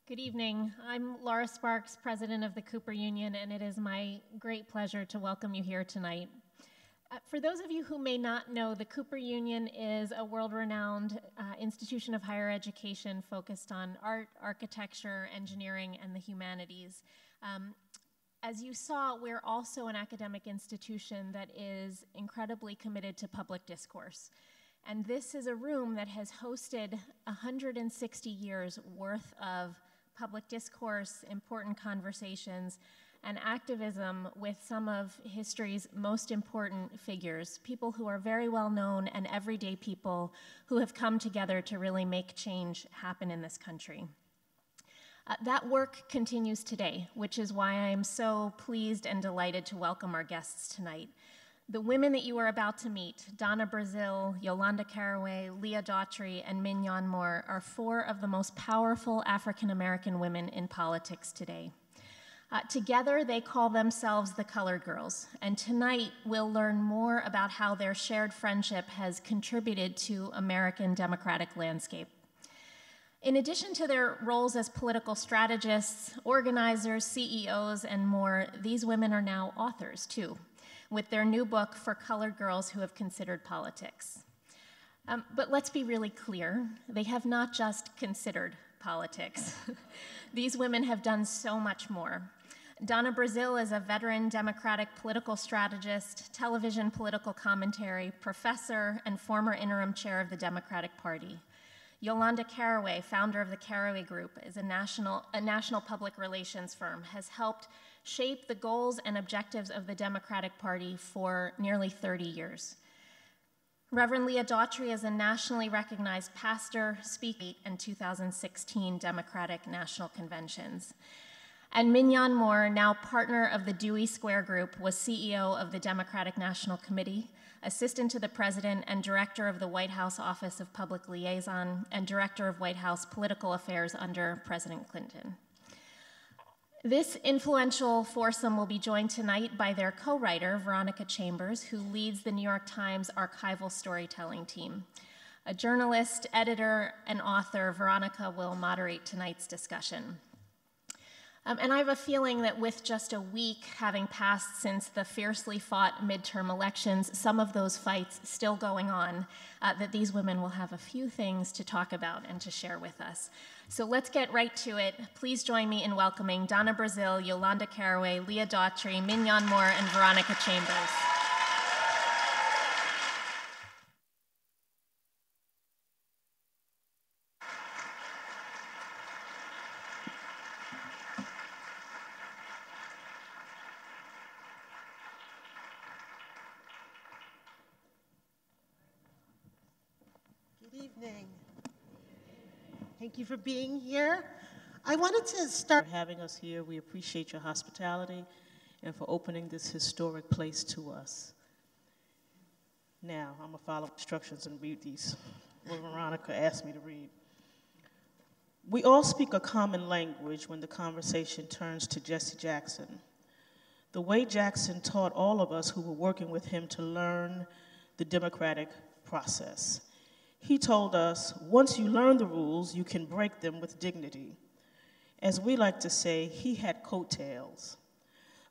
Good evening. I'm Laura Sparks, president of the Cooper Union, and it is my great pleasure to welcome you here tonight. For those of you who may not know, the Cooper Union is a world-renowned institution of higher education focused on art, architecture, engineering, and the humanities. As you saw, we're also an academic institution that is incredibly committed to public discourse. And this is a room that has hosted 160 years worth of public discourse, important conversations, and activism with some of history's most important figures, people who are very well known and everyday people who have come together to really make change happen in this country. That work continues today, which is why I am so pleased and delighted to welcome our guests tonight. The women that you are about to meet, Donna Brazile, Yolanda Caraway, Leah Daughtry, and Minyon Moore, are four of the most powerful African-American women in politics today. Together, they call themselves the Colored Girls, and tonight we'll learn more about how their shared friendship has contributed to American democratic landscape. In addition to their roles as political strategists, organizers, CEOs, and more, these women are now authors, too, with their new book, For Colored Girls Who Have Considered Politics. But let's be really clear, they have not just considered politics. These women have done so much more. Donna Brazile is a veteran Democratic political strategist, television political commentary, professor, and former interim chair of the Democratic Party. Yolanda Caraway, founder of the Caraway Group, is a national public relations firm, has helped shape the goals and objectives of the Democratic Party for nearly 30 years. Reverend Leah Daughtry is a nationally recognized pastor, speaker, and 2016 Democratic National Conventions. And Minyon Moore, now partner of the Dewey Square Group, was CEO of the Democratic National Committee, assistant to the president and director of the White House Office of Public Liaison, and director of White House Political Affairs under President Clinton. This influential foursome will be joined tonight by their co-writer, Veronica Chambers, who leads the New York Times archival storytelling team. A journalist, editor, and author, Veronica will moderate tonight's discussion. And I have a feeling that with just a week having passed since the fiercely fought midterm elections, some of those fights still going on, that these women will have a few things to talk about and to share with us. So let's get right to it. Please join me in welcoming Donna Brazile, Yolanda Caraway, Leah Daughtry, Minyon Moore, and Veronica Chambers. Good evening. Thank you for being here. I wanted to start for having us here. We appreciate your hospitality and for opening this historic place to us. Now, I'm gonna follow instructions and read these, what Veronica asked me to read. We all speak a common language when the conversation turns to Jesse Jackson. The way Jackson taught all of us who were working with him to learn the democratic process. He told us, once you learn the rules, you can break them with dignity. As we like to say, he had coattails.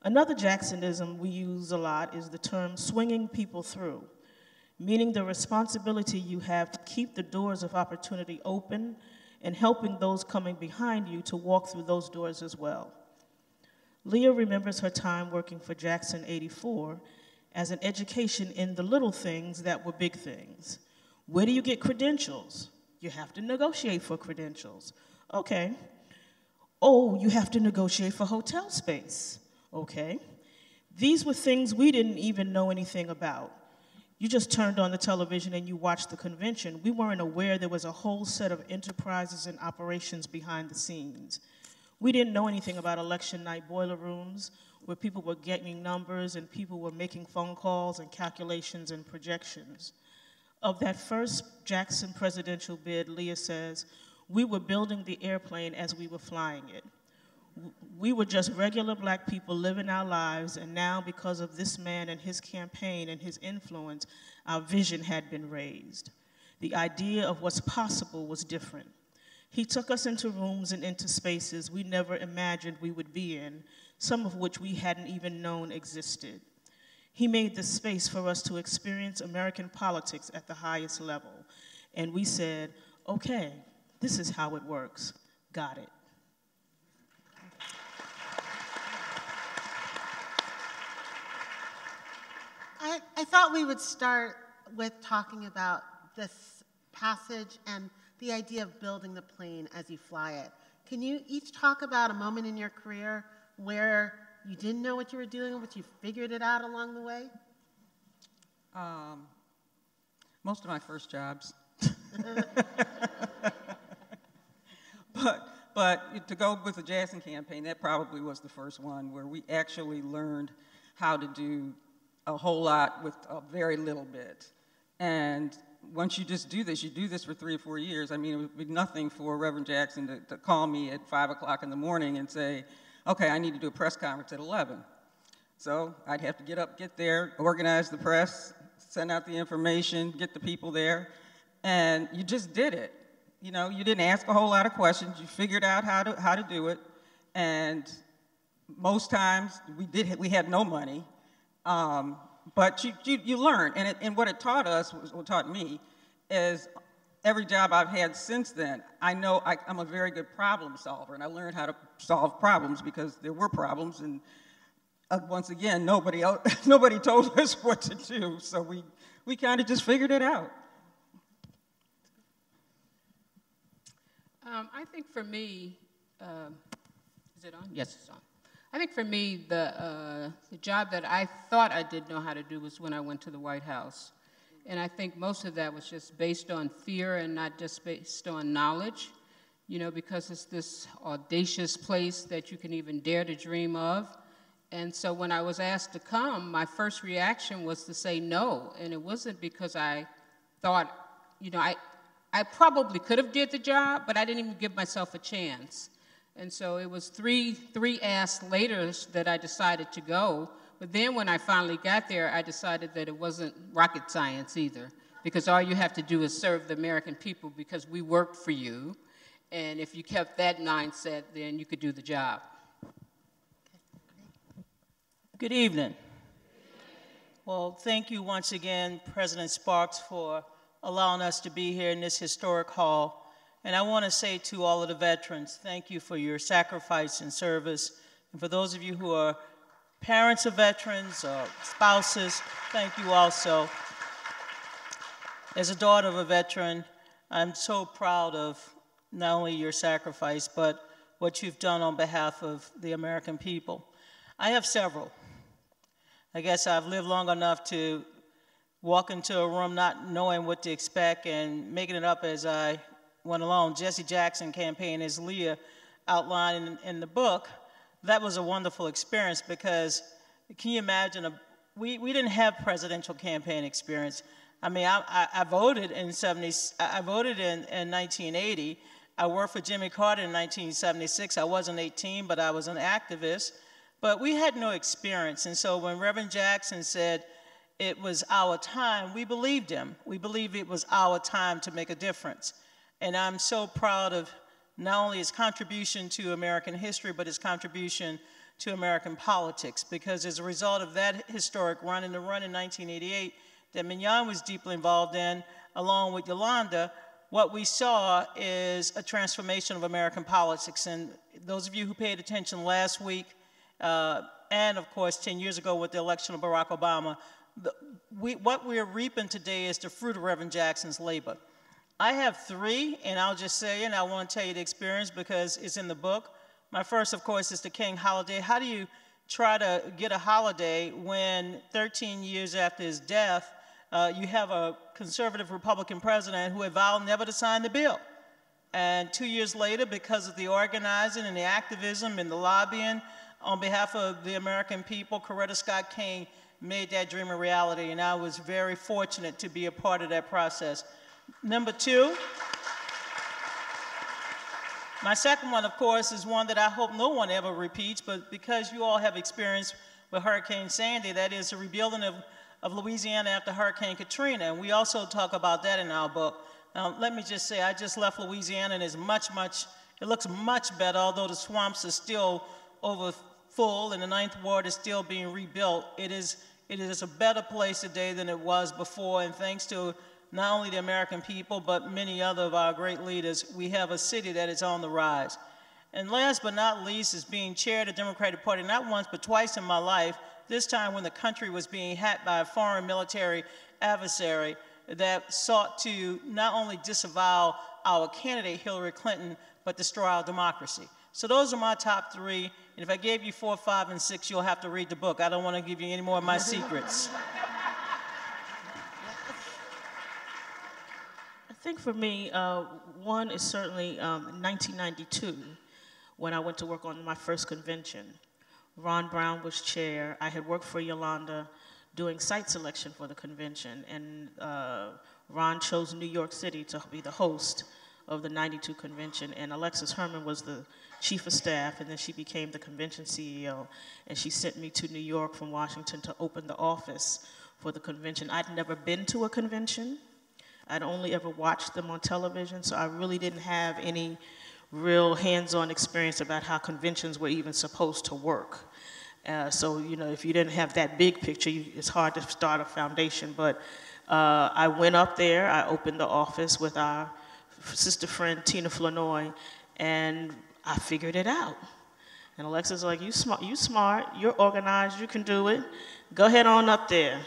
Another Jacksonism we use a lot is the term swinging people through, meaning the responsibility you have to keep the doors of opportunity open and helping those coming behind you to walk through those doors as well. Leah remembers her time working for Jackson 84 as an education in the little things that were big things. Where do you get credentials? You have to negotiate for credentials. Okay. Oh, you have to negotiate for hotel space. Okay. These were things we didn't even know anything about. You just turned on the television and you watched the convention. We weren't aware there was a whole set of enterprises and operations behind the scenes. We didn't know anything about election night boiler rooms where people were getting numbers and people were making phone calls and calculations and projections. Of that first Jackson presidential bid, Leah says, we were building the airplane as we were flying it. We were just regular black people living our lives, and now because of this man and his campaign and his influence, our vision had been raised. The idea of what's possible was different. He took us into rooms and into spaces we never imagined we would be in, some of which we hadn't even known existed. He made the space for us to experience American politics at the highest level. And we said, okay, this is how it works. Got it. I thought we would start with talking about this passage and the idea of building the plane as you fly it. Can you each talk about a moment in your career where you didn't know what you were doing, but you figured it out along the way? Most of my first jobs. But to go with the Jackson campaign, that probably was the first one where we actually learned how to do a whole lot with a very little bit. And once you just do this, you do this for 3 or 4 years. I mean, it would be nothing for Reverend Jackson to call me at 5 o'clock in the morning and say, okay, I need to do a press conference at 11. So I'd have to get up, get there, organize the press, send out the information, get the people there, and you just did it. You know, you didn't ask a whole lot of questions. You figured out how to do it, and most times we had no money, but you learn. And what it taught us, what taught me, is every job I've had since then, I know I'm a very good problem solver, and I learned how to solve problems because there were problems, and once again, nobody told us what to do, so we kind of just figured it out. I think for me, is it on? Yes, it's on. I think for me, the job that I thought I did know how to do was when I went to the White House. And I think most of that was just based on fear and not just based on knowledge, you know, because it's this audacious place that you can even dare to dream of. And so when I was asked to come, my first reaction was to say no. And it wasn't because I thought, you know, I probably could have did the job, but I didn't even give myself a chance. And so it was three asks later that I decided to go. But then when I finally got there, I decided that it wasn't rocket science either, because all you have to do is serve the American people because we worked for you. And if you kept that mindset, then you could do the job. Good evening. Well, thank you once again, President Sparks, for allowing us to be here in this historic hall. And I want to say to all of the veterans, thank you for your sacrifice and service. And for those of you who are parents of veterans or spouses, thank you also. As a daughter of a veteran, I'm so proud of not only your sacrifice, but what you've done on behalf of the American people. I have several. I guess I've lived long enough to walk into a room not knowing what to expect and making it up as I went along. Jesse Jackson campaign, as Leah outlined in the book, that was a wonderful experience because, can you imagine, we didn't have presidential campaign experience. I mean, I voted in 1980. I worked for Jimmy Carter in 1976. I wasn't 18, but I was an activist. But we had no experience, and so when Reverend Jackson said it was our time, we believed him. We believed it was our time to make a difference. And I'm so proud of not only his contribution to American history, but his contribution to American politics, because as a result of that historic run, and the run in 1988 that Minyon was deeply involved in, along with Yolanda, what we saw is a transformation of American politics. And those of you who paid attention last week, and of course 10 years ago with the election of Barack Obama, what we're reaping today is the fruit of Reverend Jackson's labor. I have 3, and I'll just say, and I want to tell you the experience because it's in the book. My first, of course, is the King holiday. How do you try to get a holiday when 13 years after his death, you have a conservative Republican president who had vowed never to sign the bill? And 2 years later, because of the organizing and the activism and the lobbying on behalf of the American people, Coretta Scott King made that dream a reality, and I was very fortunate to be a part of that process. Number 2, my second one, of course, is one that I hope no one ever repeats, but because you all have experience with Hurricane Sandy, that is the rebuilding of Louisiana after Hurricane Katrina, and we also talk about that in our book. Let me just say, I just left Louisiana, and it looks much better, although the swamps are still over full and the Ninth Ward is still being rebuilt. It is a better place today than it was before, and thanks to not only the American people, but many other of our great leaders, we have a city that is on the rise. And last but not least is being chair of the Democratic Party, not once but twice in my life, this time when the country was being hacked by a foreign military adversary that sought to not only disavow our candidate, Hillary Clinton, but destroy our democracy. So those are my top three, and if I gave you 4, 5, and 6, you'll have to read the book. I don't want to give you any more of my secrets. I think for me, one is certainly 1992, when I went to work on my first convention. Ron Brown was chair. I had worked for Yolanda doing site selection for the convention, and Ron chose New York City to be the host of the 92 convention, and Alexis Herman was the chief of staff, and then she became the convention CEO, and she sent me to New York from Washington to open the office for the convention. I'd never been to a convention. I'd only ever watched them on television, so I really didn't have any real hands-on experience about how conventions were even supposed to work. So, you know, if you didn't have that big picture, it's hard to start a foundation. But I went up there, I opened the office with our sister friend, Tina Flanoy, and I figured it out. And Alexis was like, you smart, you're organized, you can do it. Go ahead on up there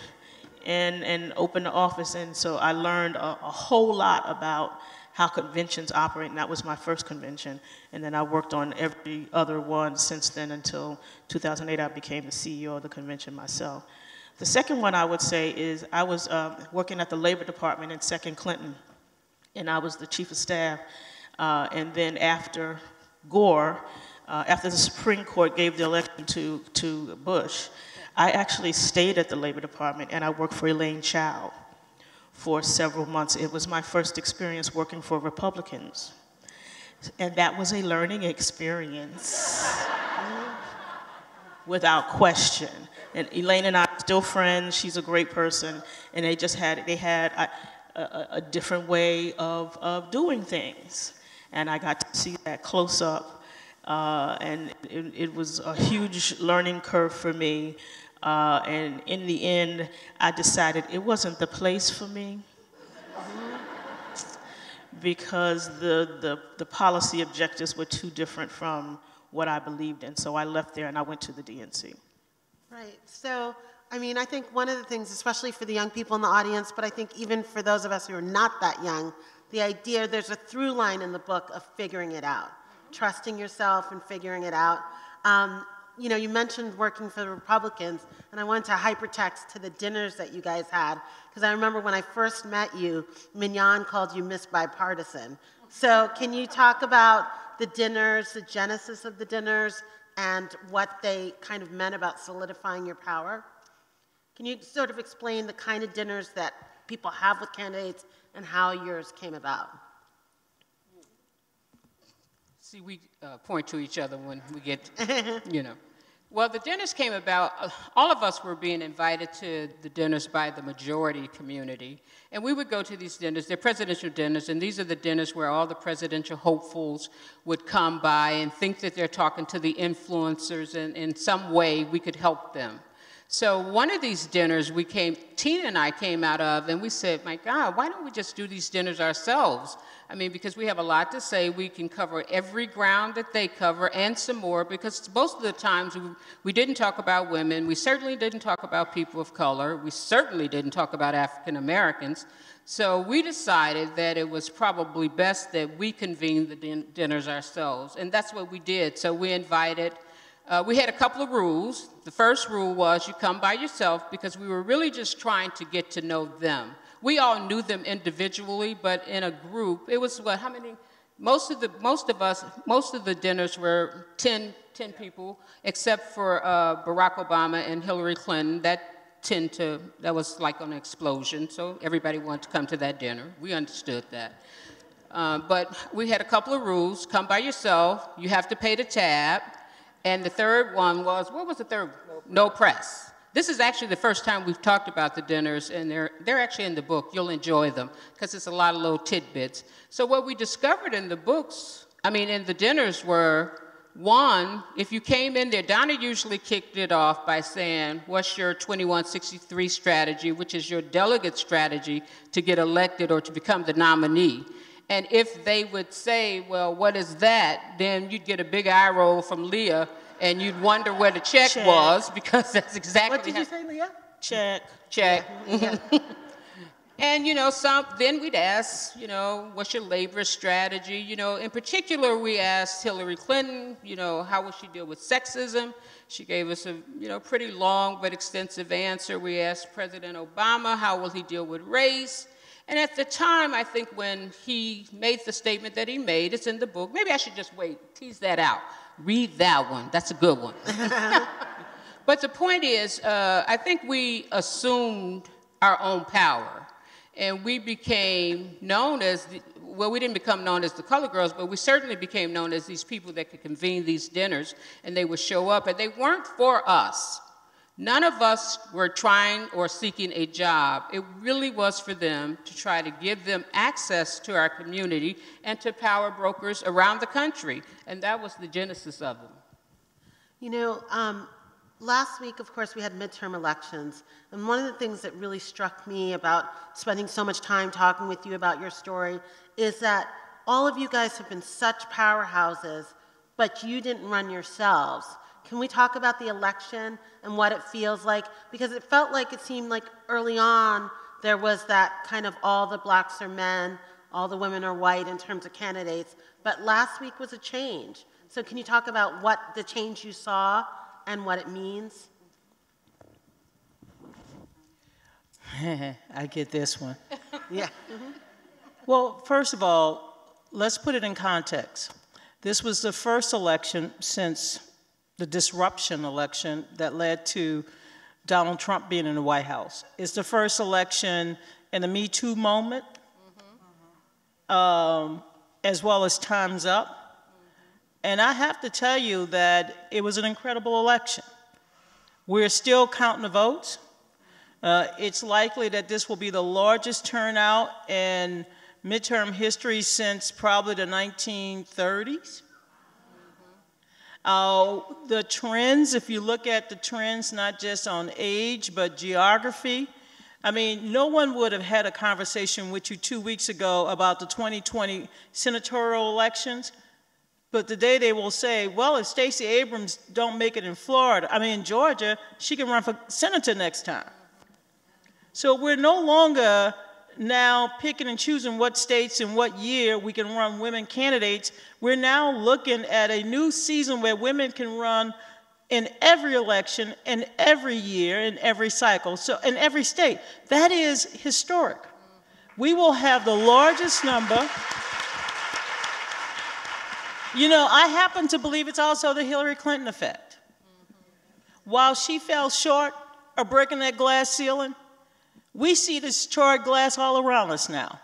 and open the office. And so I learned a whole lot about how conventions operate, and that was my first convention. And then I worked on every other one since then until 2008, I became the CEO of the convention myself. The second one I would say is I was working at the Labor Department in Second Clinton, and I was the chief of staff. And then after Gore, after the Supreme Court gave the election to Bush, I actually stayed at the Labor Department, and I worked for Elaine Chao for several months. It was my first experience working for Republicans. And that was a learning experience, without question. And Elaine and I are still friends. She's a great person. And they had a different way of doing things. And I got to see that close up. And it was a huge learning curve for me. And in the end, I decided it wasn't the place for me because the policy objectives were too different from what I believed in. So I left there and I went to the DNC. Right. So, I mean, I think one of the things, especially for the young people in the audience, but I think even for those of us who are not that young, the idea, there's a through line in the book of figuring it out, trusting yourself and figuring it out. You know, you mentioned working for the Republicans, and I wanted to hypertext to the dinners that you guys had, because I remember when I first met you, Minyon called you Miss Bipartisan. So can you talk about the dinners, the genesis of the dinners, and what they kind of meant about solidifying your power? Can you sort of explain the kind of dinners that people have with candidates and how yours came about? See, we point to each other when we get, you know. Well, the dinners came about, all of us were being invited to the dinners by the majority community. And we would go to these dinners, they're presidential dinners, and these are the dinners where all the presidential hopefuls would come by and think that they're talking to the influencers, and in some way we could help them. So one of these dinners Tina and I came out of, and we said, my God, why don't we just do these dinners ourselves? I mean, because we have a lot to say. We can cover every ground that they cover and some more, because most of the times we didn't talk about women. We certainly didn't talk about people of color. We certainly didn't talk about African Americans. So we decided that it was probably best that we convene the dinners ourselves, and that's what we did. So we invited. We had a couple of rules. The first rule was you come by yourself, because we were really just trying to get to know them. We all knew them individually, but in a group, it was what, how many? Most of the dinners were 10 people, except for Barack Obama and Hillary Clinton. That was like an explosion, so everybody wanted to come to that dinner. We understood that. But we had a couple of rules. Come by yourself. You have to pay the tab. And the third one was, what was the third? No press. This is actually the first time we've talked about the dinners, and they're actually in the book. You'll enjoy them, because it's a lot of little tidbits. So what we discovered in the books, in the dinners were, one, if you came in there, Donna usually kicked it off by saying, what's your 2163 strategy, which is your delegate strategy to get elected or to become the nominee. And if they would say, well, what is that? Then you'd get a big eye roll from Leah, and you'd wonder where the check was, because that's exactly What did you say, Leah? Check. Yeah. And, then we'd ask, what's your labor strategy? In particular, we asked Hillary Clinton, how will she deal with sexism? She gave us a, pretty long but extensive answer. We asked President Obama, how will he deal with race? And at the time, I think when he made the statement that he made, it's in the book. Maybe I should just tease that out. Read that one. That's a good one. But the point is, I think we assumed our own power. And we became known as, we didn't become known as the Color Girls, but we certainly became known as these people that could convene these dinners, and they would show up, and they weren't for us. None of us were trying or seeking a job. It really was for them to try to give them access to our community and to power brokers around the country, and that was the genesis of them. Last week, of course, we had midterm elections, and one of the things that really struck me about spending so much time talking with you about your story is that all of you guys have been such powerhouses, but you didn't run yourselves. Can we talk about the election and what it feels like? Because it felt like, it seemed like early on there was that kind of all the blacks are men, all the women are white in terms of candidates, but last week was a change. So can you talk about what the change you saw and what it means? I get this one. Yeah. Well, first of all, let's put it in context. This was the first election since the disruption election that led to Donald Trump being in the White House. It's the first election in the Me Too moment, as well as Time's Up. And I have to tell you that it was an incredible election. We're still counting the votes. It's likely that this will be the largest turnout in midterm history since probably the 1930s. The trends, if you look at the trends, not just on age, but geography, no one would have had a conversation with you 2 weeks ago about the 2020 senatorial elections. But today they will say, well, if Stacey Abrams don't make it in in Georgia, she can run for senator next time. So we're no longer now picking and choosing what states and what year we can run women candidates. We're now looking at a new season where women can run in every election, in every year, in every cycle, so in every state. That is historic. We will have the largest number. I happen to believe it's also the Hillary Clinton effect. While she fell short of breaking that glass ceiling, we see this charred glass all around us now.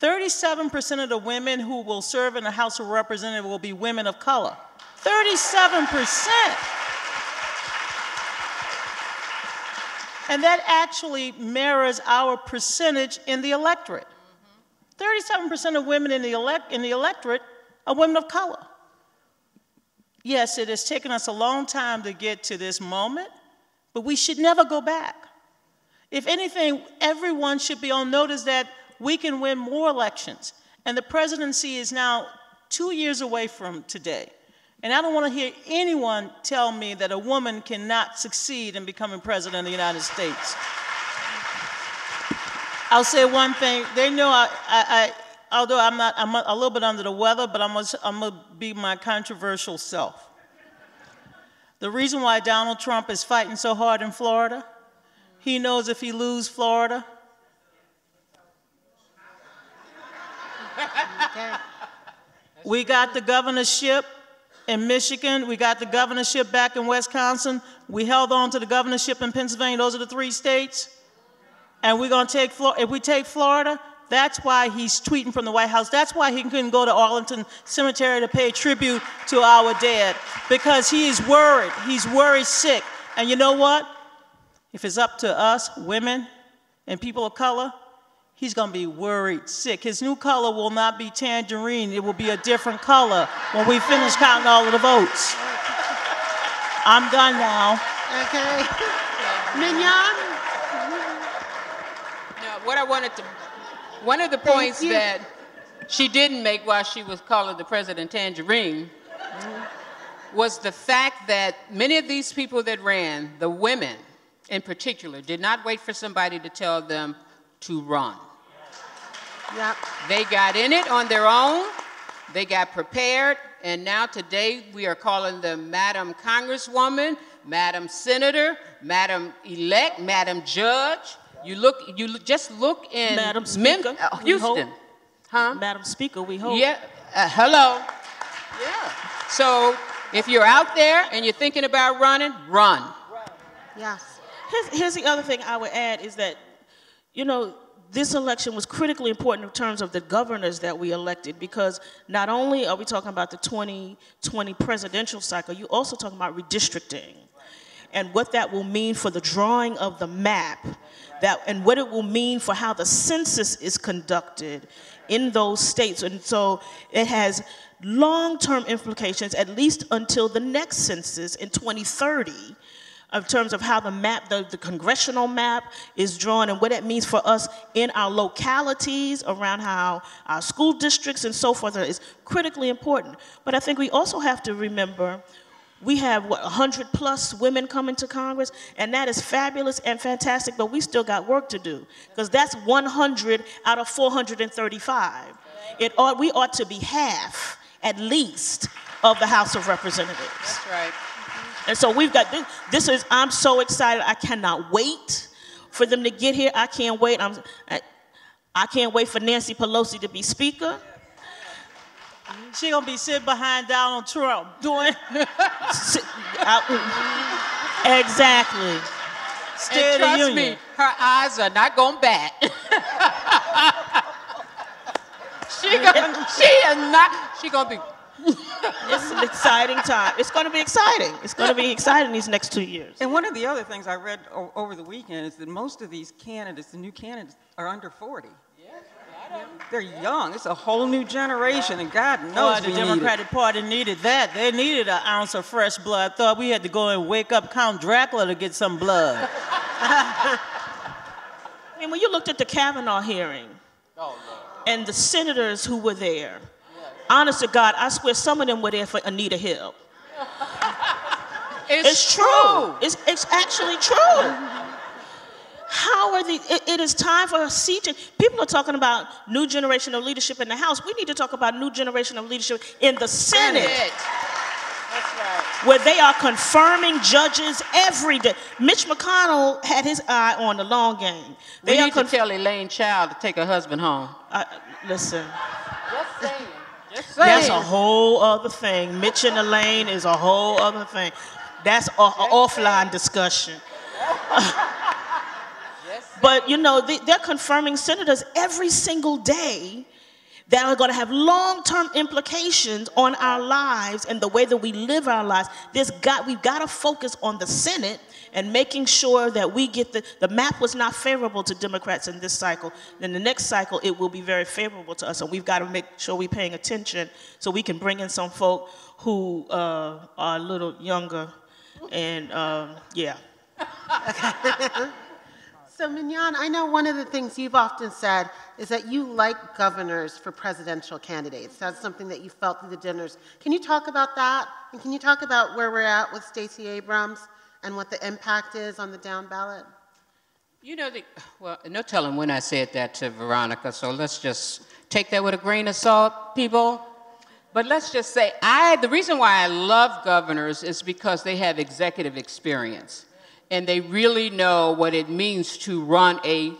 37% of the women who will serve in the House of Representatives will be women of color. 37%. And that actually mirrors our percentage in the electorate. 37% of women in the electorate are women of color. Yes, it has taken us a long time to get to this moment, but we should never go back. If anything, everyone should be on notice that we can win more elections. And the presidency is now 2 years away from today. And I don't want to hear anyone tell me that a woman cannot succeed in becoming president of the United States. I'll say one thing. They know although I'm a little bit under the weather, but I'm gonna be my controversial self. The reason why Donald Trump is fighting so hard in Florida, he knows if he loses Florida, we got the governorship in Michigan, we got the governorship back in Wisconsin, we held on to the governorship in Pennsylvania, those are the 3 states, and we're gonna take Florida. If we take Florida, that's why he's tweeting from the White House. That's why he couldn't go to Arlington Cemetery to pay tribute to our dead, because he is worried. He's worried sick. And you know what? If it's up to us, women and people of color, he's going to be worried, sick. His new color will not be tangerine. It will be a different color when we finish counting all of the votes. I'm done now. Okay. Minyon? Now, what I wanted to, one of the points that she didn't make while she was calling the president tangerine was the fact that many of these people that ran, the women in particular, did not wait for somebody to tell them to run. Yep. They got in it on their own, they got prepared, and now today we are calling them Madam Congresswoman, Madam Senator, Madam Elect, Madam Judge. Just look in Madam Speaker, Houston. Huh? Madam Speaker, we hope. Yeah, hello. Yeah. So if you're out there and you're thinking about running, run. Yes. Here's the other thing I would add is that, you know, this election was critically important in terms of the governors that we elected, because not only are we talking about the 2020 presidential cycle, you're also talking about redistricting and what that will mean for the drawing of the map, and what it will mean for how the census is conducted in those states. And so it has long-term implications, at least until the next census in 2030, in terms of how the map, the congressional map is drawn and what it means for us in our localities, around how our school districts and so forth is critically important. But I think we also have to remember we have, 100 plus women coming to Congress, and that is fabulous and fantastic, but we still got work to do, because that's 100 out of 435. We ought to be half, at least, of the House of Representatives. That's right. And so we've got this. I'm so excited. I cannot wait for them to get here. I can't wait. I can't wait for Nancy Pelosi to be Speaker. She gonna be sitting behind Donald Trump doing exactly. And trust me, her eyes are not gonna bat. She gonna be. It's an exciting time. It's going to be exciting. It's going to be exciting these next 2 years. And one of the other things I read over the weekend is that most of these candidates, the new candidates, are under 40. They're young. It's a whole new generation, and God knows the Democratic Party needed that. They needed an ounce of fresh blood. I thought we had to go and wake up Count Dracula to get some blood. And when you looked at the Kavanaugh hearing and the senators who were there, honest to God, I swear some of them were there for Anita Hill. It's true. It's actually true. How are it is time for a sea change. People are talking about new generation of leadership in the House. We need to talk about new generation of leadership in the Senate. That's right. Where they are confirming judges every day. Mitch McConnell had his eye on the long game. We need to tell Elaine Childs to take her husband home. Listen. Just saying. That's a whole other thing. Mitch and Elaine is a whole other thing. That's an offline discussion. But, you know, they're confirming senators every single day that are going to have long-term implications on our lives and the way that we live our lives. We've got to focus on the Senate and making sure that we get the map was not favorable to Democrats in this cycle. In the next cycle, it will be very favorable to us, and we've got to make sure we're paying attention so we can bring in some folk who are a little younger, and yeah. So Minyon, I know one of the things you've often said is that you like governors for presidential candidates. That's something that you felt through the dinners. Can you talk about that? And can you talk about where we're at with Stacey Abrams and what the impact is on the down ballot? You know, well, no telling when I said that to Veronica, so let's just take that with a grain of salt, people. But let's just say, the reason why I love governors is because they have executive experience. And they really know what it means to run a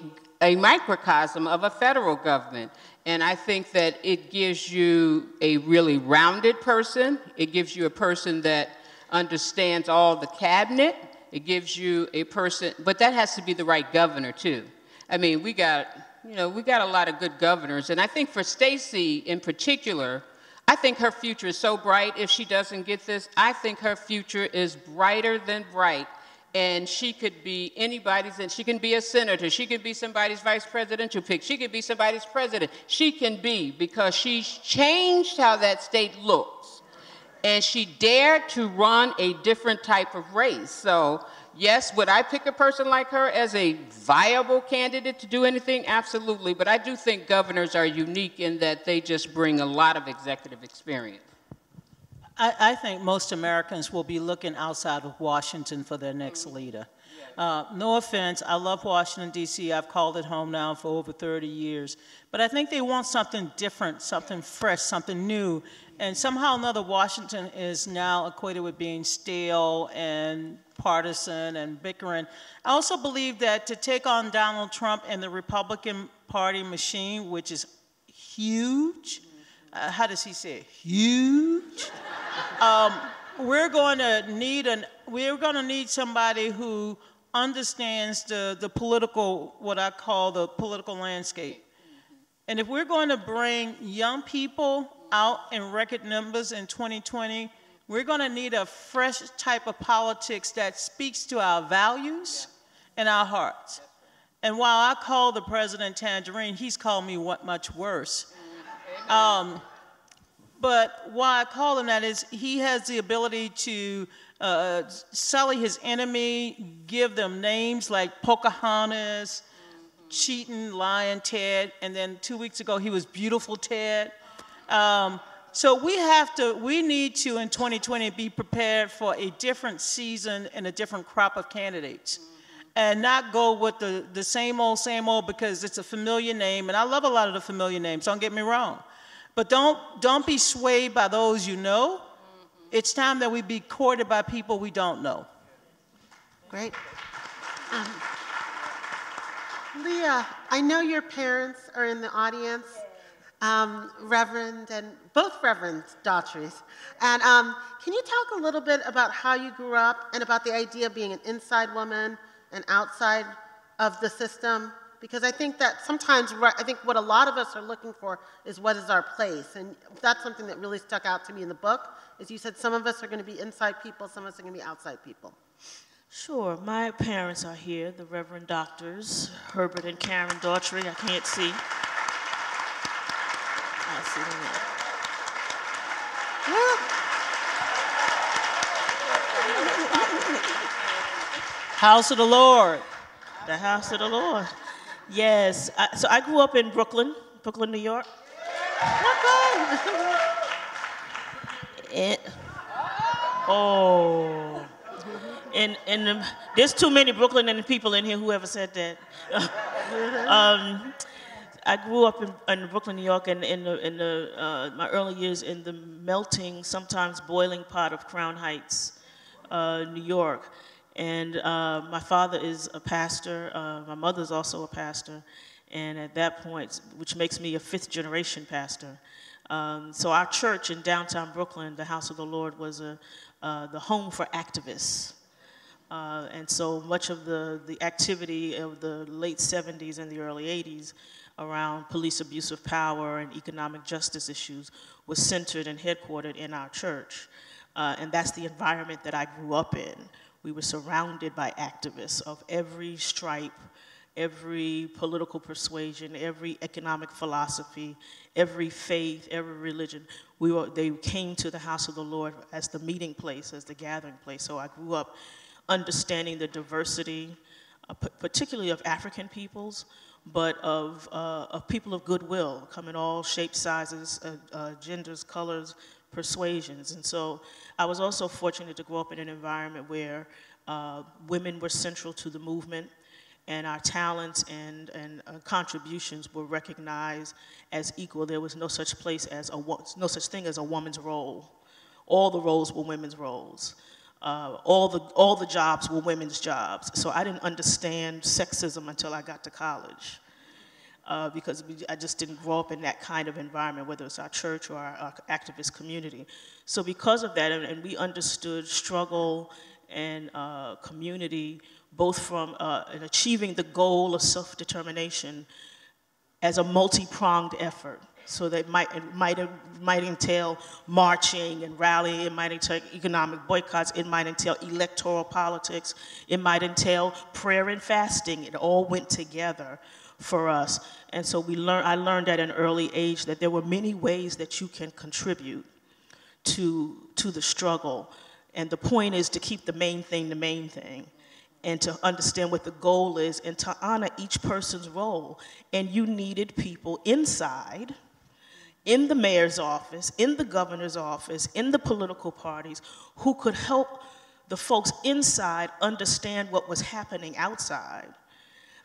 microcosm of a federal government. And I think that it gives you a really rounded person. It gives you a person that understands all the cabinet. It gives you a person, but that has to be the right governor too. I mean, we got a lot of good governors. And I think for Stacey in particular, I think her future is so bright if she doesn't get this. I think her future is brighter than bright. and she could be anybody's, and she can be a senator, she can be somebody's vice presidential pick, she could be somebody's president. She can be, because she's changed how that state looks, and she dared to run a different type of race. So yes, would I pick a person like her as a viable candidate to do anything? Absolutely, but I do think governors are unique in that they just bring a lot of executive experience. I think most Americans will be looking outside of Washington for their next leader. No offense, I love Washington, D.C. I've called it home now for over 30 years. But I think they want something different, something fresh, something new. And somehow or another, Washington is now equated with being stale and partisan and bickering. I also believe that to take on Donald Trump and the Republican Party machine, which is huge, how does he say it? Huge. We're going to need somebody who understands the political, what I call the political landscape. And if we're going to bring young people out in record numbers in 2020, we're going to need a fresh type of politics that speaks to our values and our hearts. And while I call the president Tangerine, he's called me much worse. But why I call him that is he has the ability to sully his enemy, give them names like Pocahontas, cheating, lying Ted, and then 2 weeks ago he was beautiful Ted. So we need to in 2020 be prepared for a different season and a different crop of candidates. And not go with the same old because it's a familiar name, and I love a lot of the familiar names, don't get me wrong. But don't be swayed by those you know. It's time that we be courted by people we don't know. Great. Leah, I know your parents are in the audience, Reverend and both Reverend Daughtry's. And can you talk a little bit about how you grew up and about the idea of being an inside woman and outside of the system? Because I think that sometimes, I think what a lot of us are looking for is what is our place. And that's something that really stuck out to me in the book, is you said some of us are going to be inside people, some of us are going to be outside people. Sure. My parents are here, the Reverend Doctors, Herbert and Karen Daughtry. I can't see. I see them there. House of the Lord. The house of the Lord. Yes. So I grew up in Brooklyn, New York. And there's too many Brooklyn people in here who ever said that. I grew up in Brooklyn, New York, and in my early years in the melting, sometimes boiling pot of Crown Heights, New York. And my father is a pastor, my mother's also a pastor, and at that point, which makes me a fifth-generation pastor. So our church in downtown Brooklyn, the House of the Lord, was the home for activists. And so much of the activity of the late 70s and the early 80s around police abuse of power and economic justice issues was centered and headquartered in our church. And that's the environment that I grew up in. We were surrounded by activists of every stripe, every political persuasion, every economic philosophy, every faith, every religion. They came to the house of the Lord as the meeting place, as the gathering place. So I grew up understanding the diversity, particularly of African peoples, but of people of goodwill, come in all shapes, sizes, genders, colors, persuasions. And so I was also fortunate to grow up in an environment where women were central to the movement, and our talents and contributions were recognized as equal. There was no such thing as a woman's role. All the roles were women's roles. All the jobs were women's jobs. So I didn't understand sexism until I got to college. Because I just didn't grow up in that kind of environment, whether it's our church or our activist community. So because of that, and we understood struggle and community, both from in achieving the goal of self-determination as a multi-pronged effort. So that might entail marching and rallying, it might entail economic boycotts, it might entail electoral politics, it might entail prayer and fasting. It all went together for us. And so I learned at an early age that there were many ways that you can contribute to the struggle. And the point is to keep the main thing, and to understand what the goal is, and to honor each person's role. And you needed people inside, in the mayor's office, in the governor's office, in the political parties, who could help the folks inside understand what was happening outside,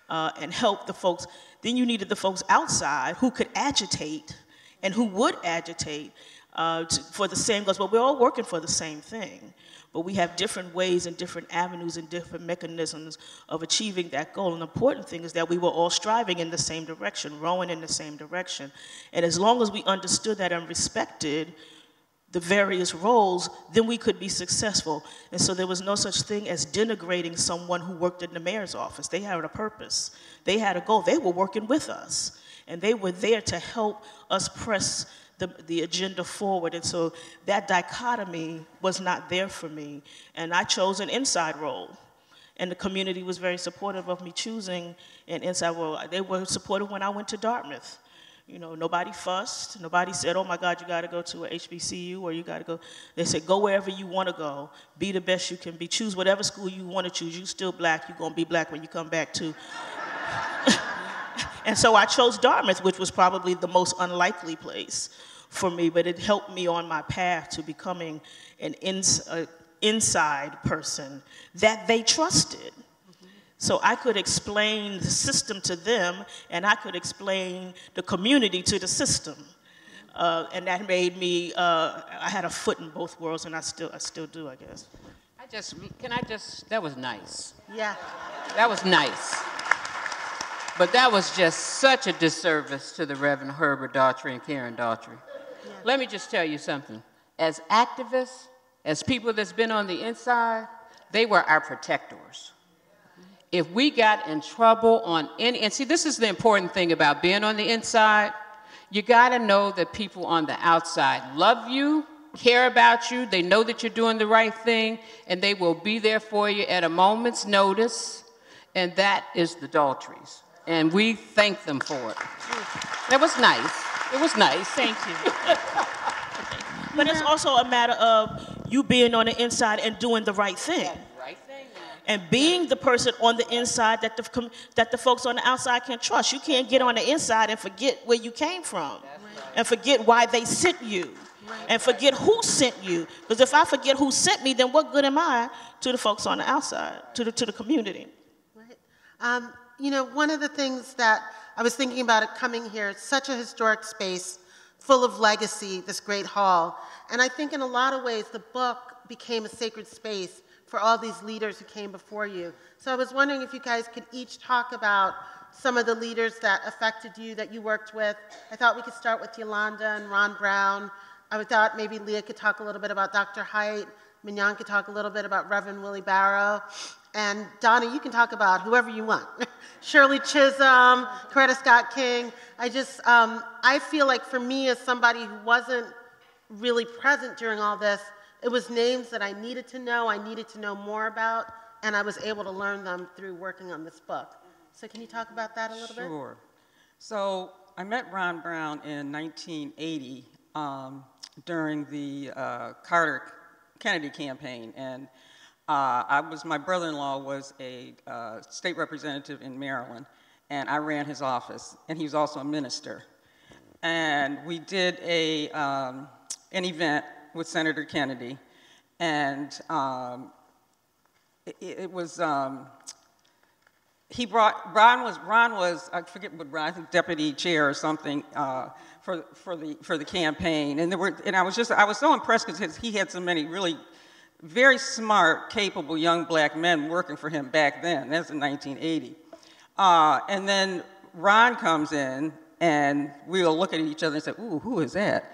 and help the folks. Then you needed the folks outside who could agitate, and who would agitate for the same goals. But we're all working for the same thing. But we have different ways and different avenues and different mechanisms of achieving that goal. And the important thing is that we were all striving in the same direction, rowing in the same direction. And as long as we understood that and respected the various roles, then we could be successful. And so there was no such thing as denigrating someone who worked in the mayor's office. They had a purpose. They had a goal. They were working with us. And they were there to help us press the agenda forward. And so that dichotomy was not there for me. And I chose an inside role. And the community was very supportive of me choosing an inside role. They were supportive when I went to Dartmouth. You know, nobody fussed. Nobody said, oh my God, you gotta go to a HBCU, or you gotta go. They said, go wherever you wanna go. Be the best you can be. Choose whatever school you wanna choose. You still black, you're gonna be black when you come back too. And so I chose Dartmouth, which was probably the most unlikely place for me, but it helped me on my path to becoming an inside person that they trusted. So I could explain the system to them, and I could explain the community to the system. And that made me, I had a foot in both worlds, and I still do, I guess. That was nice. Yeah. That was nice. But that was just such a disservice to the Reverend Herbert Daughtry and Karen Daughtry. Yeah. Let me just tell you something. As activists, as people that's been on the inside, they were our protectors. If we got in trouble on any, and see, this is the important thing about being on the inside, you gotta know that people on the outside love you, care about you, they know that you're doing the right thing, and they will be there for you at a moment's notice, and that is the Daughtries. And we thank them for it. That was nice. It was nice. Thank you. But it's also a matter of you being on the inside and doing the right thing. And being the person on the inside that the folks on the outside can trust. You can't get on the inside and forget where you came from. And forget why they sent you. And forget who sent you. Because if I forget who sent me, then what good am I to the folks on the outside, to the community? Right. You know, one of the things that I was thinking about it coming here, it's such a historic space, full of legacy, this great hall. And I think in a lot of ways, the book became a sacred space for all these leaders who came before you. So I was wondering if you guys could each talk about some of the leaders that affected you, that you worked with. I thought we could start with Yolanda and Ron Brown. I thought maybe Leah could talk a little bit about Dr. Haidt. Minyon could talk a little bit about Reverend Willie Barrow. And Donna, you can talk about whoever you want. Shirley Chisholm, Coretta Scott King. I feel like for me as somebody who wasn't really present during all this, it was names that I needed to know more about, and I was able to learn them through working on this book. So can you talk about that a little bit? Sure. So I met Ron Brown in 1980 during the Carter Kennedy campaign, and my brother-in-law was a state representative in Maryland, and I ran his office, and he was also a minister. And we did an event with Senator Kennedy, and it was Ron was I forget what Ron, I think deputy chair or something for the campaign, and I was so impressed because he had so many really very smart, capable young black men working for him back then. That's in 1980. And then Ron comes in, and we all look at each other and say, ooh, who is that?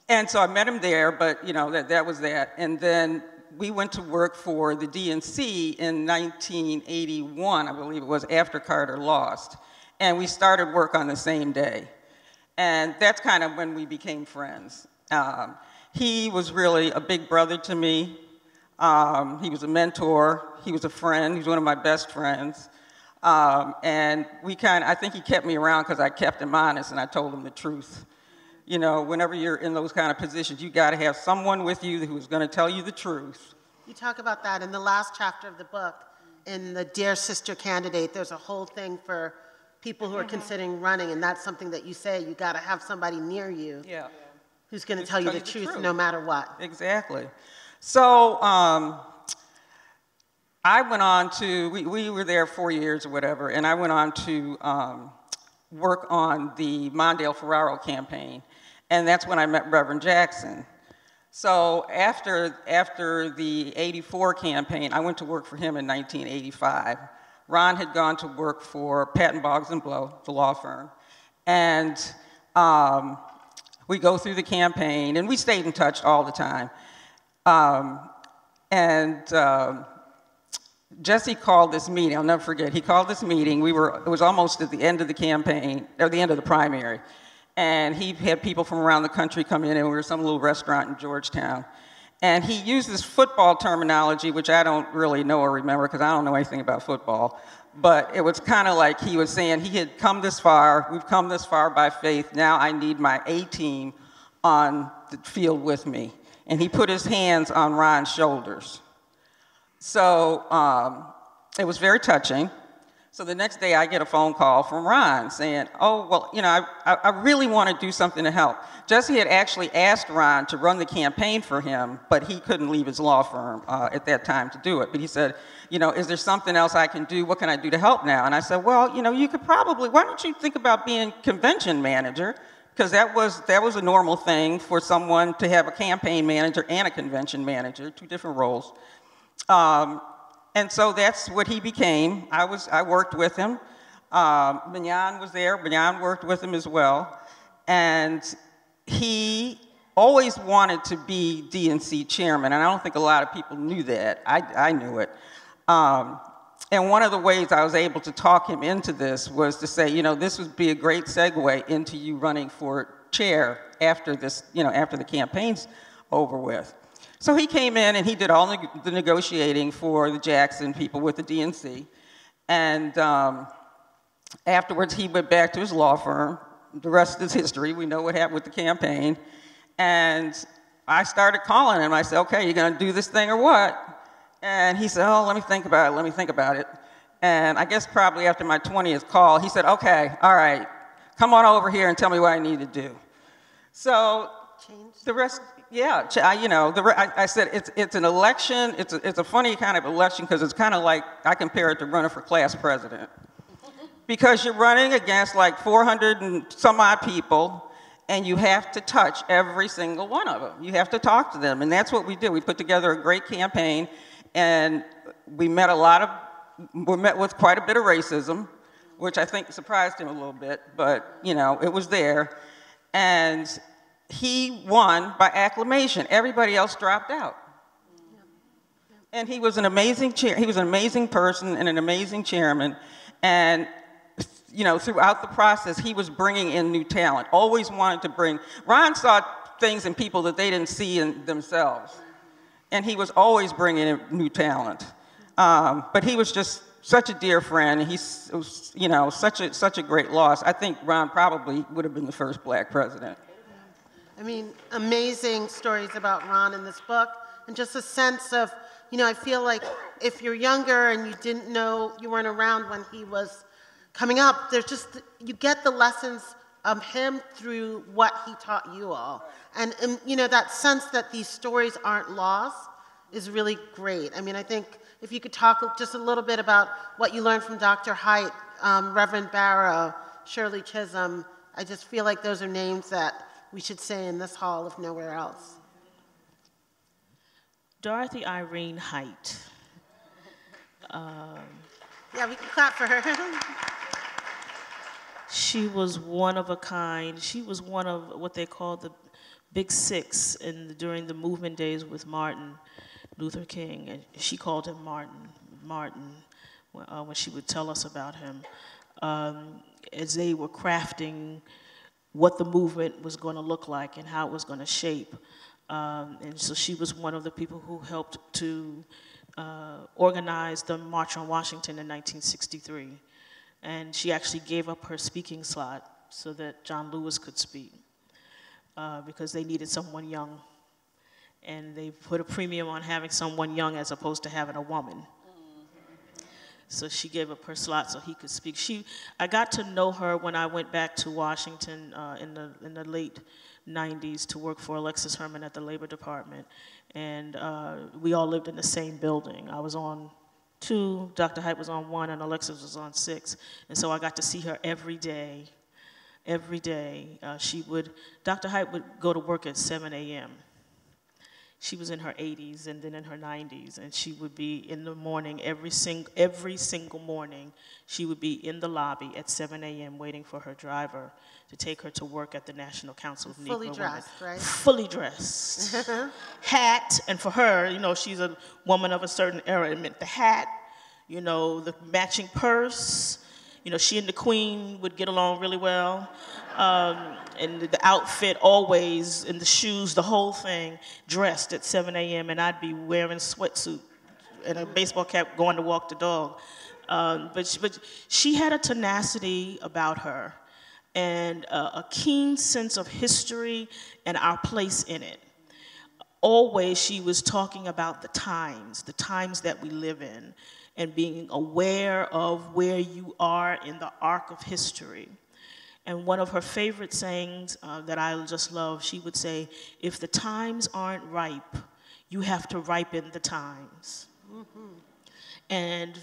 And so I met him there, but you know, that was that. And then we went to work for the DNC in 1981, I believe it was, after Carter lost. And we started work on the same day. And that's kind of when we became friends. He was really a big brother to me. He was a mentor. He was a friend. He was one of my best friends. And I think he kept me around because I kept him honest and I told him the truth. You know, whenever you're in those kind of positions, you got to have someone with you who's going to tell you the truth. You talk about that in the last chapter of the book, in the Dear Sister Candidate. There's a whole thing for people who are considering running, and that's something that you say, you got to have somebody near you who's going to tell you the truth no matter what. Exactly. So I went on to, we were there 4 years or whatever, and I went on to work on the Mondale-Ferraro campaign, and that's when I met Reverend Jackson. So after the '84 campaign, I went to work for him in 1985. Ron had gone to work for Patton Boggs and Blow, the law firm, and we go through the campaign, and we stayed in touch all the time. Jesse called this meeting. I'll never forget. He called this meeting. It was almost at the end of the campaign, or the end of the primary. And he had people from around the country come in, and we were some little restaurant in Georgetown. And he used this football terminology, which I don't really know or remember because I don't know anything about football. But it was kind of like he was saying he had come this far, we've come this far by faith, now I need my A-team on the field with me. And he put his hands on Ron's shoulders. So it was very touching. So the next day I get a phone call from Ron saying, oh, well, you know, I really want to do something to help. Jesse had actually asked Ron to run the campaign for him, but he couldn't leave his law firm at that time to do it. But he said, you know, is there something else I can do? What can I do to help now? And I said, well, you know, you could probably, why don't you think about being convention manager? Because that was a normal thing for someone to have a campaign manager and a convention manager, 2 different roles. And so that's what he became. I worked with him. Minyon was there. Minyon worked with him as well. And he always wanted to be DNC chairman, and I don't think a lot of people knew that. I knew it. And one of the ways I was able to talk him into this was to say, you know, this would be a great segue into you running for chair after this, you know, after the campaign's over with. So he came in and he did all the negotiating for the Jackson people with the DNC. And afterwards he went back to his law firm. The rest is history. We know what happened with the campaign. And I started calling him. I said, okay, you gonna do this thing or what? And he said, oh, let me think about it. And I guess probably after my 20th call, he said, okay, all right, come on over here and tell me what I need to do. So the rest, yeah, you know, I said it's an election. It's a funny kind of election because it's kind of like, I compare it to running for class president. Because you're running against like 400 and some odd people, and you have to touch every single one of them. You have to talk to them, and that's what we did. We put together a great campaign, and we met with quite a bit of racism, which I think surprised him a little bit, but you know, it was there. And he won by acclamation. Everybody else dropped out. And he was an amazing he was an amazing person and an amazing chairman. And you know, throughout the process, he was bringing in new talent, always wanted to bring. Ron saw things in people that they didn't see in themselves. And he was always bringing in new talent. But he was just such a dear friend. He's, you know, such a great loss. I think Ron probably would have been the first black president. I mean, amazing stories about Ron in this book, and just a sense of, you know, I feel like if you're younger and you didn't know, you weren't around when he was coming up, there's just, you get the lessons of him through what he taught you all. And you know, that sense that these stories aren't lost is really great. I mean, I think if you could talk just a little bit about what you learned from Dr. Haidt, Reverend Barrow, Shirley Chisholm, I just feel like those are names that we should say in this hall, if nowhere else. Dorothy Irene Haidt. Yeah, we can clap for her. She was one of a kind. She was one of what they call the Big Six during the movement days with Martin Luther King. And she called him Martin when she would tell us about him. as they were crafting what the movement was going to look like and how it was going to shape. And so she was one of the people who helped to organize the March on Washington in 1963. And she actually gave up her speaking slot so that John Lewis could speak, because they needed someone young. And they put a premium on having someone young as opposed to having a woman. So she gave up her slot so he could speak. I got to know her when I went back to Washington in the late 90s to work for Alexis Herman at the Labor Department. And we all lived in the same building. I was on 2, Dr. Height was on 1, and Alexis was on 6. And so I got to see her every day. Every day. Dr. Height would go to work at 7 a.m. She was in her 80s and then in her 90s, and she would be in the morning, every single morning, she would be in the lobby at 7 a.m. waiting for her driver to take her to work at the National Council of Negro Women. Fully dressed, right? Fully dressed. Hat, and for her, you know, she's a woman of a certain era. It meant the hat, you know, the matching purse. You know, she and the Queen would get along really well. And the outfit always, and the shoes, the whole thing, dressed at 7 a.m. and I'd be wearing sweatsuit and a baseball cap going to walk the dog. But she had a tenacity about her and a keen sense of history and our place in it. Always she was talking about the times that we live in, and being aware of where you are in the arc of history. And one of her favorite sayings that I just love, she would say, if the times aren't ripe, you have to ripen the times. Mm-hmm. And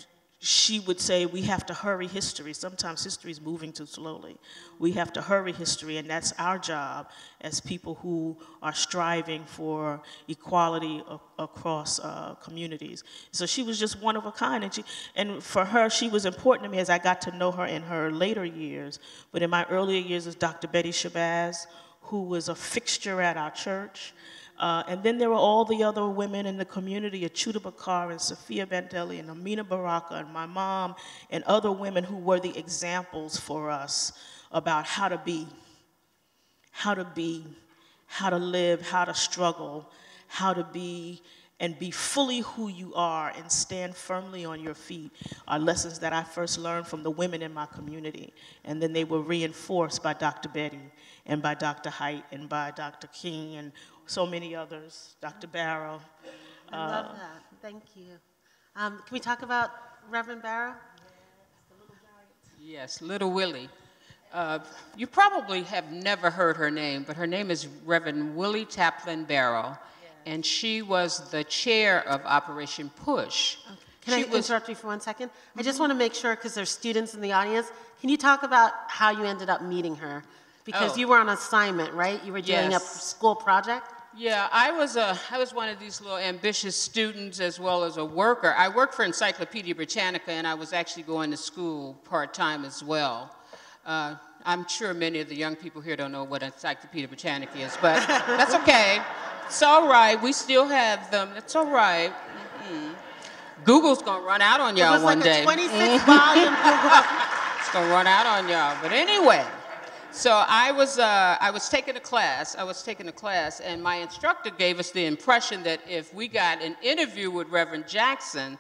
she would say, we have to hurry history. Sometimes history is moving too slowly. We have to hurry history, and that's our job as people who are striving for equality across communities. So she was just one of a kind, and for her, she was important to me as I got to know her in her later years. But in my earlier years was Dr. Betty Shabazz, who was a fixture at our church. And then there were all the other women in the community, Achuta Bakar and Sophia Bandelli and Amina Baraka and my mom and other women who were the examples for us about how to be, how to live, how to struggle, how to be and be fully who you are and stand firmly on your feet are lessons that I first learned from the women in my community. And then they were reinforced by Dr. Betty and by Dr. Height and by Dr. King and so many others, Dr. Barrow. I love that. Thank you. Can we talk about Reverend Barrow? Yes, Little Willie. You probably have never heard her name, but her name is Reverend Willie Taplin Barrow, and she was the chair of Operation Push. Okay. Can I interrupt you for 1 second? I just want to make sure, because there's students in the audience, can you talk about how you ended up meeting her? Because you were on assignment, right? You were doing a school project? Yeah, I was one of these little ambitious students as well as a worker. I worked for Encyclopedia Britannica, and I was actually going to school part-time as well. I'm sure many of the young people here don't know what Encyclopedia Britannica is, but that's okay. It's all right. We still have them. It's all right. Mm-hmm. Google's going to run out on y'all one day. It was like a 26-volume Google. It's going to run out on y'all. But anyway. So I was taking a class, and my instructor gave us the impression that if we got an interview with Reverend Jackson,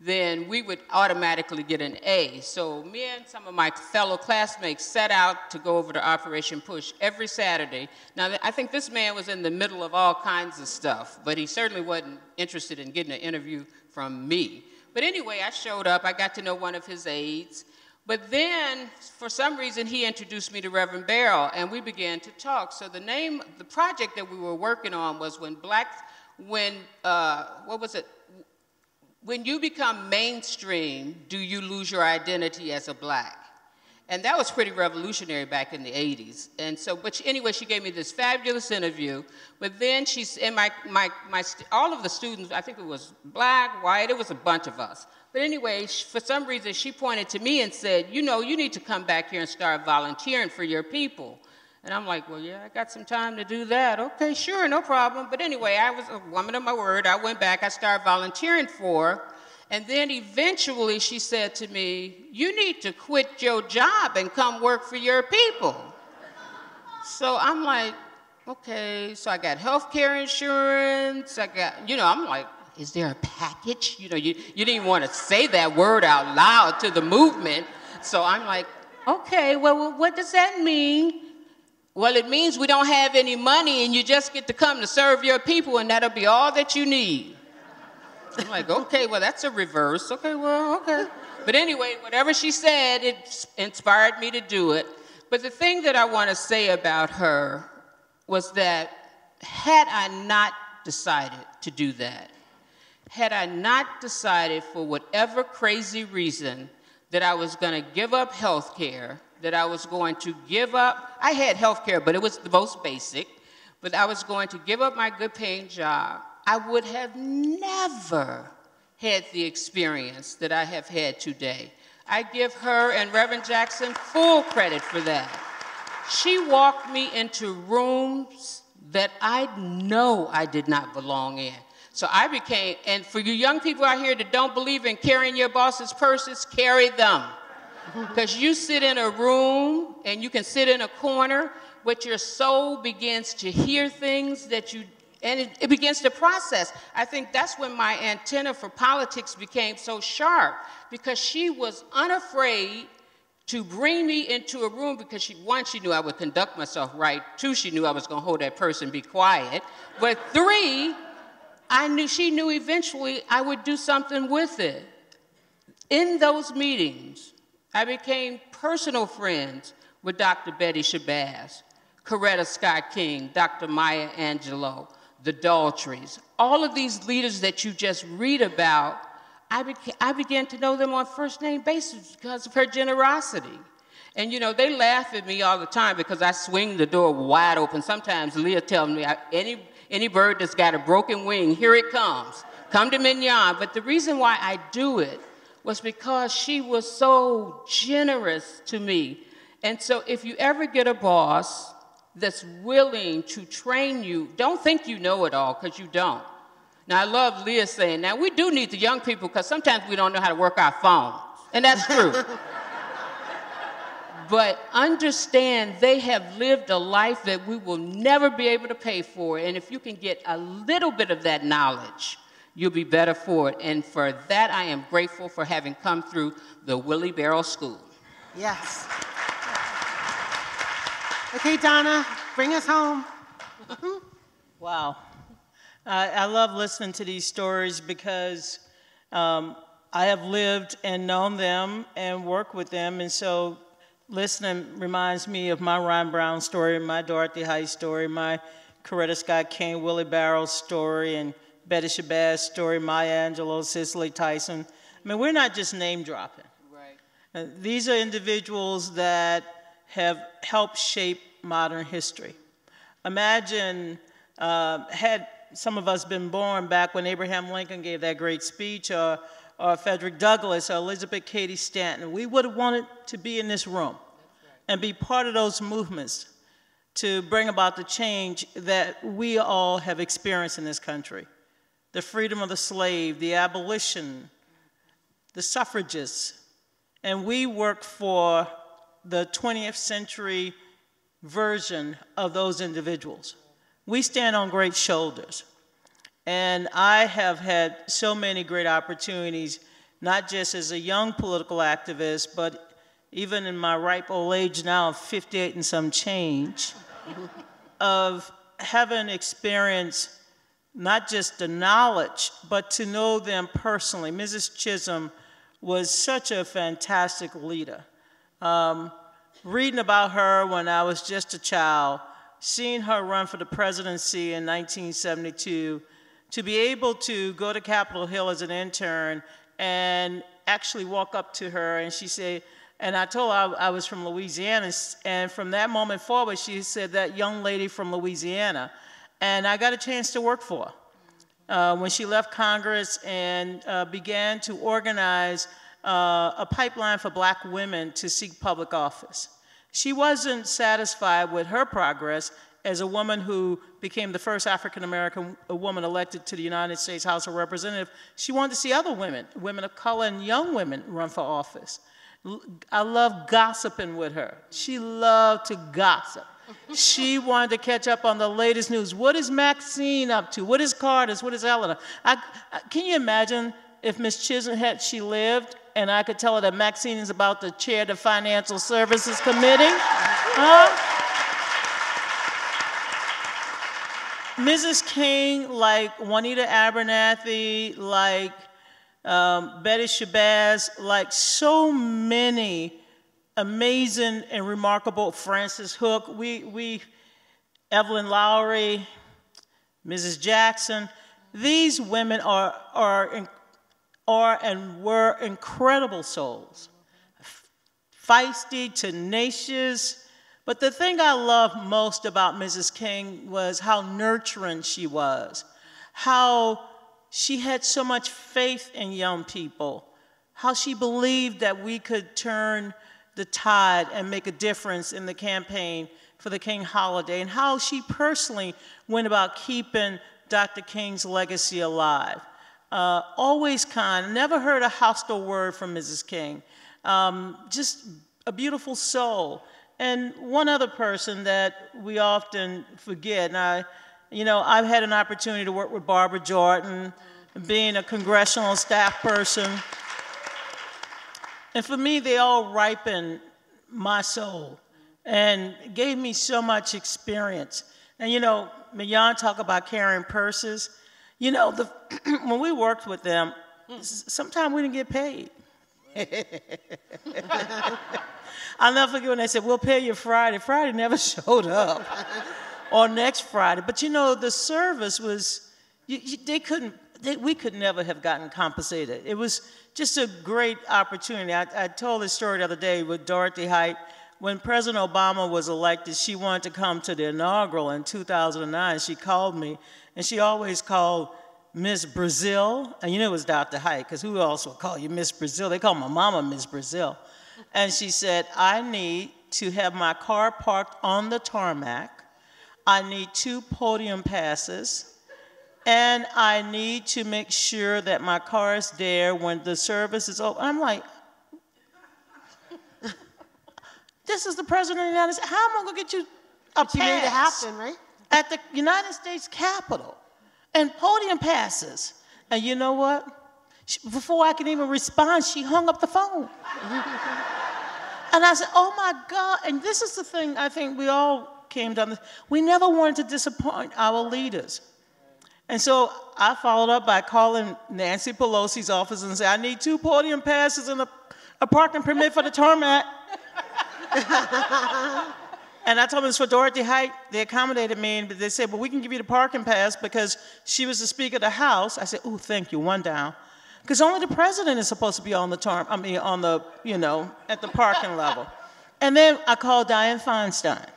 then we would automatically get an A. So me and some of my fellow classmates set out to go over to Operation Push every Saturday. Now, I think this man was in the middle of all kinds of stuff, but he certainly wasn't interested in getting an interview from me. But anyway, I showed up. I got to know one of his aides. But then, for some reason, he introduced me to Reverend Barrow, and we began to talk. So the project that we were working on was when you become mainstream, do you lose your identity as a black? And that was pretty revolutionary back in the 80s. And so, anyway, she gave me this fabulous interview. But then all of the students, I think it was black, white, it was a bunch of us. But anyway, for some reason, she pointed to me and said, you know, you need to come back here and start volunteering for your people. And I'm like, well, yeah, I got some time to do that. Okay, sure, no problem. But anyway, I was a woman of my word. I went back, I started volunteering for her. And then eventually she said to me, you need to quit your job and come work for your people. So I'm like, okay, so I got health care insurance, I got, I'm like, is there a package? You didn't even want to say that word out loud to the movement. So I'm like, okay, well, what does that mean? Well, it means we don't have any money and you just get to come to serve your people and that'll be all that you need. I'm like, okay, well, that's a reverse. Okay, well, okay. But anyway, whatever she said, it inspired me to do it. But the thing that I want to say about her was that had I not decided to do that, had I not decided for whatever crazy reason that I was going to give up health care, that I was going to give up, I had health care, but it was the most basic, but I was going to give up my good paying job, I would have never had the experience that I have had today. I give her and Reverend Jackson full credit for that. She walked me into rooms that I know I did not belong in. So I became, and for you young people out here that don't believe in carrying your boss's purses, carry them. Because you sit in a room and you can sit in a corner, but your soul begins to hear things that and it begins to process. I think that's when my antenna for politics became so sharp, because she was unafraid to bring me into a room because one, she knew I would conduct myself right. Two, she knew I was going to hold that person, be quiet. But three, she knew eventually I would do something with it. In those meetings, I became personal friends with Dr. Betty Shabazz, Coretta Scott King, Dr. Maya Angelou, the Daughtries. All of these leaders that you just read about, I began to know them on first name basis because of her generosity. And they laugh at me all the time because I swing the door wide open. Sometimes Leah tells me, any bird that's got a broken wing, here it comes. Come to Minyon. But the reason why I do it was because she was so generous to me. And so if you ever get a boss that's willing to train you, don't think you know it all, because you don't. Now, I love Leah saying, now, we do need the young people, because sometimes we don't know how to work our phones. And that's true. But understand they have lived a life that we will never be able to pay for. And if you can get a little bit of that knowledge, you'll be better for it. And for that, I am grateful for having come through the Willie Barrow School. Yes. Okay, Donna, bring us home. Wow. I love listening to these stories because I have lived and known them and worked with them. And so listening reminds me of my Ron Brown story, my Dorothy Height story, my Coretta Scott King, Willie Barrow story, and Betty Shabazz story, Maya Angelou, Cicely Tyson. I mean, we're not just name dropping. Right. These are individuals that have helped shape modern history. Imagine had some of us been born back when Abraham Lincoln gave that great speech, or Frederick Douglass, or Elizabeth Cady Stanton. We would have wanted to be in this room and be part of those movements to bring about the change that we all have experienced in this country. The freedom of the slave, the abolition, the suffragists. And we work for the 20th century version of those individuals. We stand on great shoulders. And I have had so many great opportunities, not just as a young political activist, but even in my ripe old age now of 58 and some change, of having experienced not just the knowledge, but to know them personally. Mrs. Chisholm was such a fantastic leader. Reading about her when I was just a child, seeing her run for the presidency in 1972, to be able to go to Capitol Hill as an intern and actually walk up to her, and she said, and I told her I was from Louisiana, and from that moment forward, she said, that young lady from Louisiana. And I got a chance to work for her when she left Congress and began to organize a pipeline for black women to seek public office. She wasn't satisfied with her progress, as a woman who became the first African-American woman elected to the United States House of Representatives, she wanted to see other women, women of color and young women run for office. I love gossiping with her. She loved to gossip. She wanted to catch up on the latest news. What is Maxine up to? What is Carter's? What is Eleanor? Can you imagine if Miss Chisholm had she lived and I could tell her that Maxine is about to chair the Financial Services Committee? Mrs. King, like Juanita Abernathy, like Betty Shabazz, like so many amazing and remarkable, Frances Hook, Evelyn Lowry, Mrs. Jackson, these women are and were incredible souls. Feisty, tenacious, but the thing I loved most about Mrs. King was how nurturing she was, how she had so much faith in young people, how she believed that we could turn the tide and make a difference in the campaign for the King holiday, and how she personally went about keeping Dr. King's legacy alive. Always kind, never heard a hostile word from Mrs. King. Just a beautiful soul. And one other person that we often forget, and I've had an opportunity to work with Barbara Jordan, being a congressional staff person. And for me, they all ripened my soul and gave me so much experience. And Minyon talk about carrying purses. When we worked with them, sometimes we didn't get paid. I'll never forget when they said, we'll pay you Friday. Friday never showed up. Or next Friday. But the service was, we could never have gotten compensated. It was just a great opportunity. I told this story the other day with Dorothy Height. When President Obama was elected, she wanted to come to the inaugural in 2009. She called me, and she always called Miss Brazile, and it was Dr. Height, because who else would call you Miss Brazile? They call my mama Miss Brazile. And she said, I need to have my car parked on the tarmac. I need 2 podium passes. And I need to make sure that my car is there when the service is over. I'm like, this is the President of the United States. How am I going to get you a pass? She made it happen, right? At the United States Capitol. And podium passes. And you know what? Before I could even respond, she hung up the phone. And I said, oh my God. And this is the thing I think we all came down to. We never wanted to disappoint our leaders. And so I followed up by calling Nancy Pelosi's office and said, I need 2 podium passes and a parking permit for the tarmac. And I told them it's for Dorothy Height. They accommodated me, but they said, well, we can give you the parking pass because she was the Speaker of the House. I said, oh, thank you, 1 down. Because only the president is supposed to be on the at the parking level. And then I called Dianne Feinstein,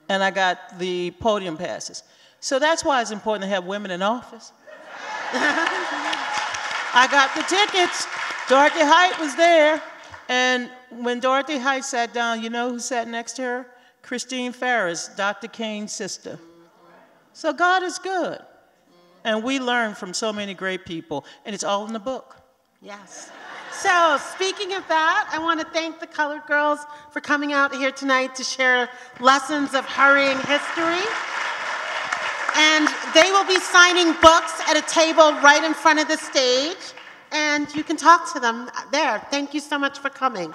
and I got the podium passes. So that's why it's important to have women in office. I got the tickets. Dorothy Height was there. And when Dorothy Height sat down, you know who sat next to her? Christine Ferris, Dr. King's sister. So God is good. And we learn from so many great people. And it's all in the book. Yes. So speaking of that, I want to thank the colored girls for coming out here tonight to share lessons of hurrying history. And they will be signing books at a table right in front of the stage. And you can talk to them there. Thank you so much for coming.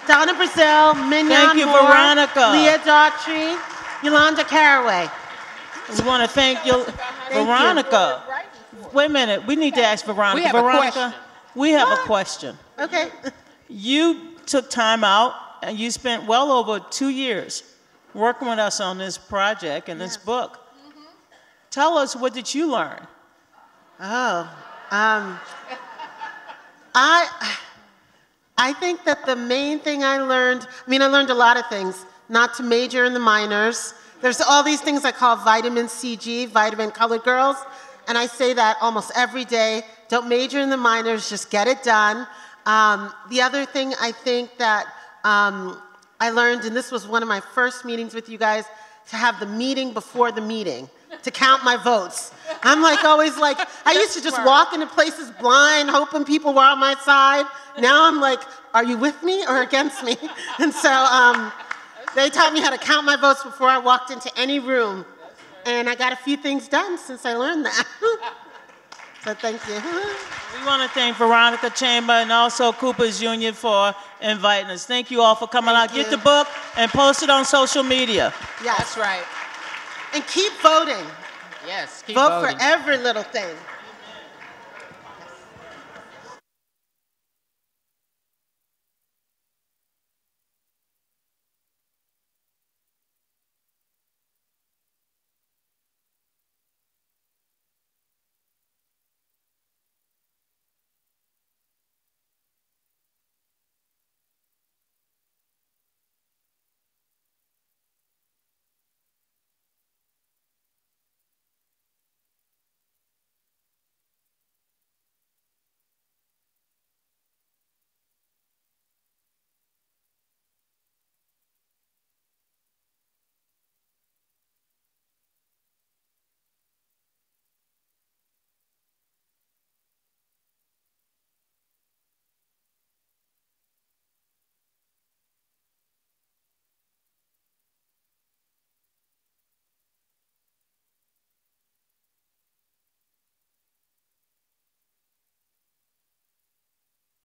Donna Brazile, Minyon Moore, Veronica. Leah Daughtry, Yolanda Caraway. We want to thank Veronica. Wait a minute. We need to ask Veronica. We have a question. We have a question. Okay. You took time out, and you spent well over 2 years working with us on this project and this book. Tell us, what did you learn? I think that the main thing I learned, I learned a lot of things, not to major in the minors. There's all these things I call vitamin CG, vitamin colored girls, and I say that almost every day. Don't major in the minors, just get it done. The other thing I think that I learned, and this was one of my first meetings with you guys, to have the meeting before the meeting to count my votes. I'm like always like, I used to just walk into places blind, hoping people were on my side. Now I'm like, are you with me or against me? And so they taught me how to count my votes before I walked into any room. And I got a few things done since I learned that. So thank you. We want to thank Veronica Chambers and also Cooper's Union for inviting us. Thank you all for coming out. Get the book and post it on social media. Yes. That's right. And keep voting. Yes, keep Vote voting. for every little thing.